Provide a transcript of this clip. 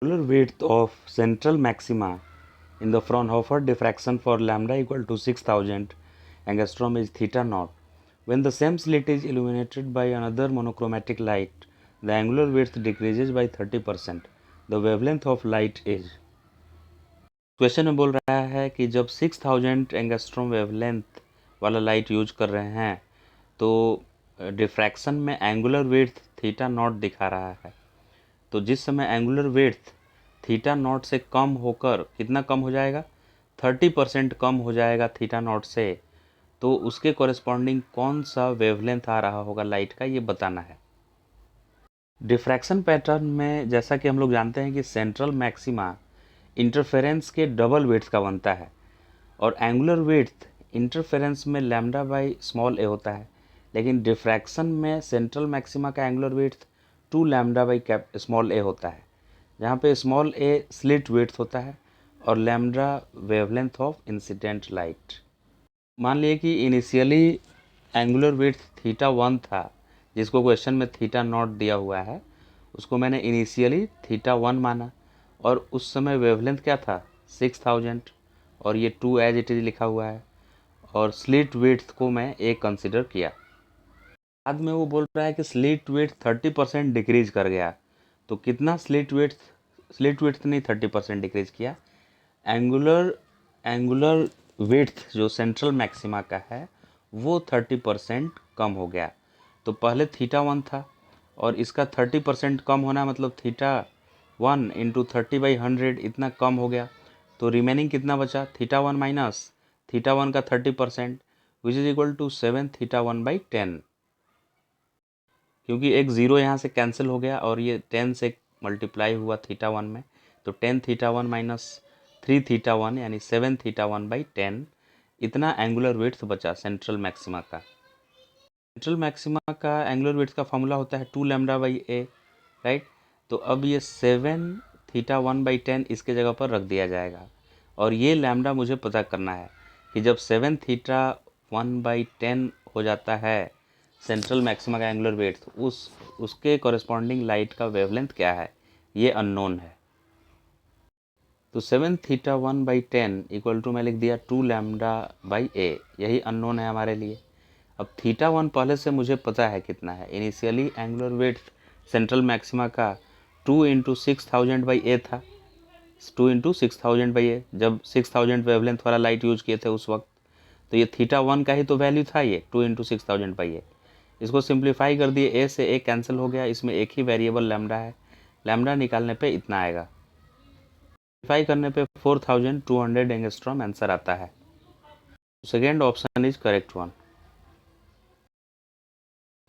angular width of central maxima in the Fraunhofer diffraction for lambda equal to 6000 angstrom is theta naught. When the same slit is illuminated by another monochromatic light, the angular width decreases by 30%. The wavelength of light is. Question में बोल रहा है कि जब 6000 angstrom wavelength वाला light use कर रहे हैं तो डिफ्रैक्शन में एंगुलर विड्थ थीटा नॉट दिखा रहा है। तो जिस समय एंगुलर विड्थ थीटा नॉट से कम होकर कितना कम हो जाएगा, 30% कम हो जाएगा थीटा नॉट से, तो उसके कॉरेस्पॉन्डिंग कौन सा वेवलेंथ आ रहा होगा लाइट का, ये बताना है। डिफ्रैक्शन पैटर्न में जैसा कि हम लोग जानते हैं कि सेंट्रल मैक्सिमा इंटरफेरेंस के डबल विड्थ का बनता है और एंगुलर विड्थ इंटरफेरेंस में लैम्डा बाई स्मॉल ए होता है, लेकिन डिफ्रैक्शन में सेंट्रल मैक्सिमा का angular width 2 lambda by small a होता है, जहाँ पे स्मॉल ए स्लिट विड्थ होता है और lambda wavelength of incident light. मान लिए कि इनिशियली एंगुलर विड्थ थीटा 1 था, जिसको क्वेश्चन में थीटा नॉट दिया हुआ है, उसको मैंने इनिशियली थीटा 1 माना और उस समय वेवलेंथ क्या था 6000 और ये 2 एज इट इज लिखा हुआ है और स्लिट विड्थ को मैं एक कंसिडर किया। बाद में वो बोल रहा है कि स्लिट विड्थ 30% डिक्रीज कर गया। तो कितना स्लिट विड्थ नहीं 30% डिक्रीज किया, एंगुलर विड्थ जो सेंट्रल मैक्सिमा का है वो 30% कम हो गया। तो पहले थीटा 1 था और इसका 30% कम होना मतलब थीटा 1 इंटू 30/100 इतना कम हो गया। तो रिमेनिंग कितना बचा, थीटा 1 माइनस थीटा 1 का 30% which is equal to 7 theta 1/10। क्योंकि एक ज़ीरो यहाँ से कैंसिल हो गया और ये 10 से मल्टीप्लाई हुआ थीटा 1 में, तो 10 थीटा 1 माइनस 3 थीटा 1 यानी 7 थीटा 1/10 इतना एंगुलर विड्थ बचा सेंट्रल मैक्सिमा का। सेंट्रल मैक्सिमा का एंगुलर विड्थ का फॉर्मूला होता है 2 लैम्डा बाई ए, राइट। तो अब ये 7 थीटा 1/10 इसके जगह पर रख दिया जाएगा और ये लैम्डा मुझे पता करना है कि जब 7 थीटा 1/10 हो जाता है सेंट्रल मैक्सिमा का एंगुलर विड्थ, उसके कॉरेस्पॉन्डिंग लाइट का वेवलेंथ क्या है, ये अननोन है। तो 7 थीटा 1/10 इक्वल टू मैं लिख दिया 2 लैम्डा बाई ए, यही अननोन है हमारे लिए। अब थीटा 1 पहले से मुझे पता है कितना है, initially angular width central maxima का 2 इंटू 6000/ए था, 2 इंटू 6000/ए, जब 6000 वेवलेंथ वाला लाइट यूज किए थे उस वक्त। तो ये थीटा 1 का ही तो वैल्यू था, ये 2 इंटू 6000/ए। इसको सिंप्लीफाई कर दिए, ए से ए कैंसिल हो गया, इसमें एक ही वेरिएबल लैम्डा है, लैम्डा निकालने पे इतना आएगा। सिंप्लीफाई करने पे 4200 एंगस्ट्रॉम आंसर आता है। Second option is correct one.